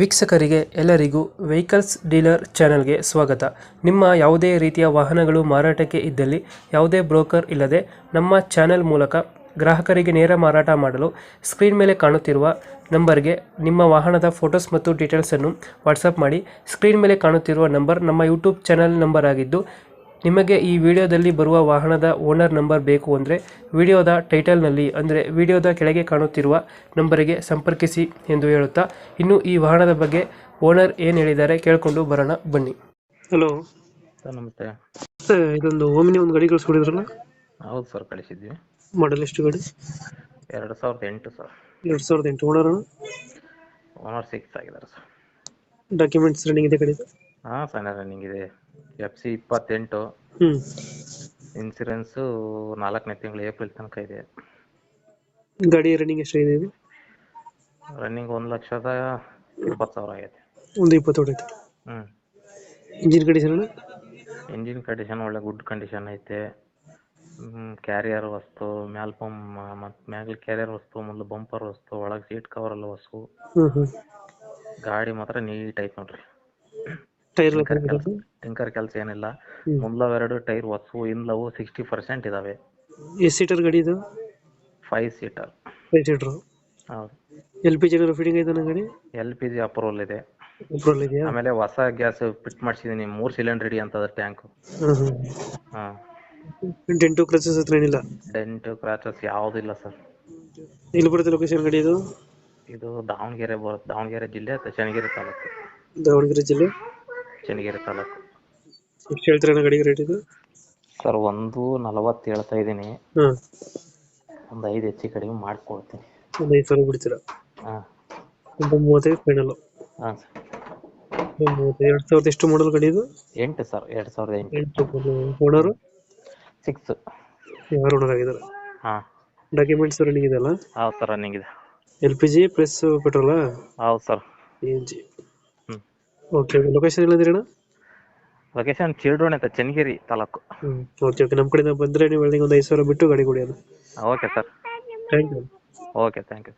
ವೀಕ್ಷಕರಿಗೆ ಎಲ್ಲರಿಗೂ vehicles dealer ಚಾನೆಲ್ಗೆ ಸ್ವಾಗತ. ನಿಮ್ಮ ಯಾವುದೇ ರೀತಿಯ ವಾಹನಗಳು ಮಾರಾಟಕ್ಕೆ ಇದ್ದಲ್ಲಿ ಯಾವುದೇ ಬ್ರೋಕರ್ ಇಲ್ಲದೆ ನಮ್ಮ ಚಾನೆಲ್ ಮೂಲಕ ಗ್ರಾಹಕರಿಗೆ ನೇರ ಮಾರಾಟ ಮಾಡಲು ಸ್ಕ್ರೀನ್ ಮೇಲೆ ಕಾಣುತ್ತಿರುವ ನಂಬರ್ಗೆ ನಿಮ್ಮ ವಾಹನದ ಫೋಟೋಸ್ ಮತ್ತು ಡೀಟೇಲ್ಸನ್ನು ವಾಟ್ಸಪ್ ಮಾಡಿ. ಸ್ಕ್ರೀನ್ ಮೇಲೆ ಕಾಣುತ್ತಿರುವ ನಂಬರ್ ನಮ್ಮ ಯೂಟ್ಯೂಬ್ ಚಾನೆಲ್ ನಂಬರ್ ಆಗಿದ್ದು, ನಿಮಗೆ ಈ ವಿಡಿಯೋದಲ್ಲಿ ಬರುವ ವಾಹನದ ಓನರ್ ನಂಬರ್ ಬೇಕು ಅಂದರೆ ವಿಡಿಯೋದ ಟೈಟಲ್ನಲ್ಲಿ ಅಂದರೆ ವಿಡಿಯೋದ ಕೆಳಗೆ ಕಾಣುತ್ತಿರುವ ನಂಬರಿಗೆ ಸಂಪರ್ಕಿಸಿ ಎಂದು ಹೇಳುತ್ತಾ, ಇನ್ನು ಈ ವಾಹನದ ಬಗ್ಗೆ ಓನರ್ ಏನು ಹೇಳಿದ್ದಾರೆ ಕೇಳಿಕೊಂಡು ಬರೋಣ ಬನ್ನಿ. ಹಲೋ ಸರ್ ನಮಸ್ತೆ. ಸರ್, ಇದೊಂದು ಓಮಿನಿ ಒಂದು ಗಾಡಿ ಕಳಿಸ್ಕೊಡಿದ್ರಲ್ಲ, ಹೌದು ಸರ್, ಕಳಿಸಿದ್ವಿ. ಮಾಡಲ್ ಎಷ್ಟು ಗಾಡಿ? 2008 ಸರ್. 2008 ಓನರ್. ಓನರ್ 6 ಆಗಿದ್ದಾರೆ ಸರ್. ಡಾಕ್ಯುಮೆಂಟ್ಸ್ ರನ್ನಿಂಗ್ ಇದೆ ಗಾಡಿ? ಹಾಂ ಸಣ್ಣ ರನ್ನಿಂಗ್ ಇದೆ. FC 28, ಇನ್ಸೂರೆನ್ಸು 4ನೇ ತಿಂಗಳು ಏಪ್ರಿಲ್ ತನಕ ಇದೆ. ಗಾಡಿ ರನ್ನಿಂಗ್ ಎಷ್ಟಾಗಿದೆ ಇದು? ರನ್ನಿಂಗ್ 1,20,000 ಆಗೈತೆ. ಒಂದು 20 ಹೊಡೈತೆ. Engine condition? ಇಂಜಿನ್ ಕಂಡೀಷನ್ ಒಳ್ಳೆ ಗುಡ್ ಕಂಡೀಷನ್ ಐತೆ. ಕ್ಯಾರಿಯರ್ ವಸ್ತು, ಮತ್ತು ಮ್ಯಾಗಲ್ ಕ್ಯಾರಿಯರ್ ವಸ್ತು, ಮೊದಲು ಬಂಪರ್ ವಸ್ತು, ಒಳಗೆ ಸೀಟ್ ಕವರ್ ಎಲ್ಲ ವಸ್ತು. ಗಾಡಿ ಮಾತ್ರ ನೀಟ್ ಐತೆ ನೋಡ್ರಿ. ಟಿಂಕರ್ ಕೆಲಸ ಏನಿಲ್ಲ. ಮುಂದಲವೆರಡು ಟೈರ್ ಹೊಸವು, ಹಿಂದಲವು 60% ಇದಾವೆ. ಎಷ್ಟು ಸೀಟರ್ ಗಾಡಿ ಇದು? 5 ಸೀಟರ್. 5 ಸೀಟರ್. ಹೌದು. LPG ಫಿಟ್ಟಿಂಗ್ ಐತೆ ಗಾಡಿ? LPG ಅಪ್ರೂವಲ್ ಇದೆ. ಅಪ್ರೂವಲ್ ಇದೆಯಾ? ಆಮೇಲೆ ಹೊಸ ಗ್ಯಾಸ್ ಫಿಟ್ ಮಾಡಿಸಿದೀನಿ. 3 ಸಿಲಿಂಡರ್ ರೆಡಿ ಅಂತದ ಟ್ಯಾಂಕ್. ಡೆಂಟು ಕ್ರಚಸ್ ಹತ್ರ ಏನಿಲ್ಲ? ಡೆಂಟ್ ಕ್ರಾಚಸ್ ಯಾವುದೂ ಇಲ್ಲ ಸರ್. ಎಲ್ಲಿ ಬರುತ್ತೆ ಲೊಕೇಶನ್ ಗಾಡಿ ಇದು? ಇದು ದಾವಣಗೆರೆ ಬರುತ್ತೆ. ದಾವಣಗೆರೆ ಜಿಲ್ಲೆ, ಚನ್ನಗಿರಿ ತಾಲೂಕು. ದಾವಣಗೆರೆ ಜಿಲ್ಲೆ, ಚನ್ನಗಿರಿ ತಾಲೂಕು. ಎಷ್ಟು ಹೇಳ್ತೀರಾ ಗಾಡಿಗೆ ರೇಟ್ ಇದು? ಸರ್ 1,40 ಹೇಳ್ತಾ ಇದ್ದೀನಿ. ಒಂದು 5 ಹೆಚ್ಚು ಕಡಿಮೆ ಮಾಡಿಕೊಡ್ತೀನಿ. ಒಂದು 5,000 ಬಿಡ್ತೀರಾ? ಹಾಂ. ಒಂದು 35 ಫೈನಲ್? ಹಾಂ ಸರ್. 2000 ಎಷ್ಟು ಮಾಡಲ್ ಗಾಡಿ ಇದು? 8 ಸರ್, 2008. ಓನರು 6. ಯಾರು ಓನರ್ ಆಗಿದ್ದಾರೆ? ಹಾಂ. ಡಾಕ್ಯುಮೆಂಟ್ಸ್ ರನ್ನಿಂಗ್ ಇದೆಯಲ್ಲ? ಹೌದು ಸರ್, ರನ್ನಿಂಗ್ ಇದೆ. LPG ಪ್ಲಸ್ ಪೆಟ್ರೋಲಾ? ಹೌದು ಸರ್. CNG. ಓಕೆ, ಲೊಕೇಶನ್ ಎಲ್ಲದಿರಣ್ಣ? ಲೊಕೇಶನ್ ಚಿಲ್ಡ್ರೋಣಿ ಅಂತ, ಚನ್ನಗಿರಿ ತಾಲೂಕು. ಓಕೆ ಓಕೆ, ನಮ್ಮ ಕಡೆಯಿಂದ ಬಂದರೆ ನೀವು ಒಂದು 5,000 ಬಿಟ್ಟು ಗಾಡಿ ಕೊಡಿ ಅದು. Okay sir. Thank you. Okay, thank you.